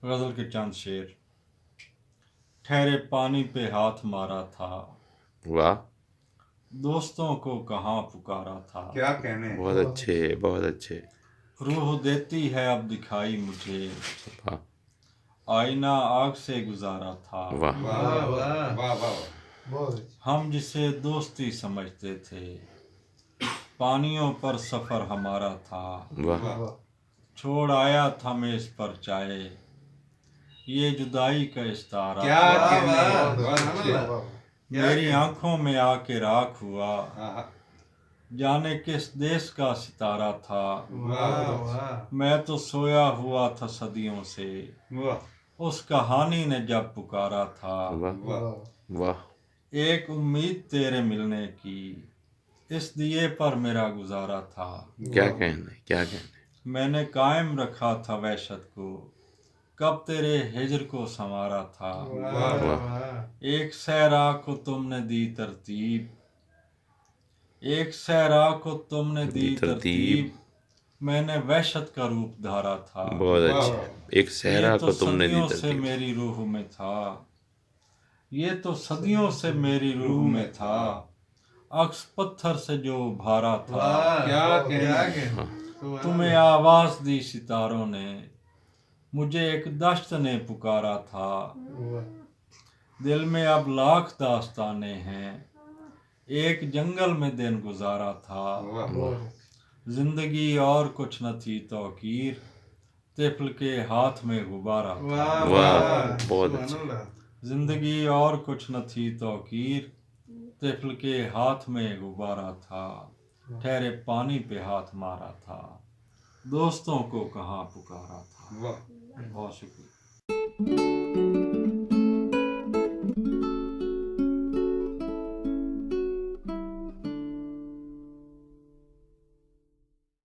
गजल के चंद शेर। ठहरे पानी पे हाथ मारा था, वाह, दोस्तों को कहाँ पुकारा था। क्या कहने। बहुत अच्छे, बहुत अच्छे। रूह देती है अब दिखाई मुझे, वाह आईना आग से गुजारा था। वाह वाह वाह वाह वाह। बहुत हम जिसे दोस्ती समझते थे, पानियों पर सफर हमारा था। वाह वाह छोड़ आया था मेज पर चाय, ये जुदाई का इस्तारा क्या था। कहने। बहुत अच्छे। वाह मेरी आंखों में आके राख हुआ, हाँ, जाने किस देश का सितारा था। वाह वाह मैं तो सोया हुआ था सदियों से, वाह उस कहानी ने जब पुकारा था। वाह वाह वाह। एक उम्मीद तेरे मिलने की, इस दिए पर मेरा गुजारा था। क्या कहने, क्या कहने। मैंने कायम रखा था वहशत को, कब तेरे हिजर को संवारा था। वाह एक सहरा को तुमने दी तरतीब, एक सहरा को तुमने दी तरतीब, मैंने वहशत का रूप धारा था। बहुत वाह। अच्छे। एक ये सहरा तो को तुमने दी सदियों से तरतीब। मेरी रूह में था, ये तो सदियों से मेरी रूह में था, अक्स पत्थर से जो भारा था। क्या कहने। तुम्हें आवाज दी सितारों ने, मुझे एक दश्त ने पुकारा था। दिल में अब लाख दास्ताने हैं, एक जंगल में दिन गुजारा था। वाह जिंदगी और कुछ न थी तौकीर, तिफल के हाथ में गुब्बारा था। वाह, बहुत अच्छे। जिंदगी और कुछ न थी तौकीर, तिफल के हाथ में गुब्बारा था। ठहरे पानी पे हाथ मारा था, दोस्तों को कहाँ पुकारा था। वाह। बहुत शुक्रिया।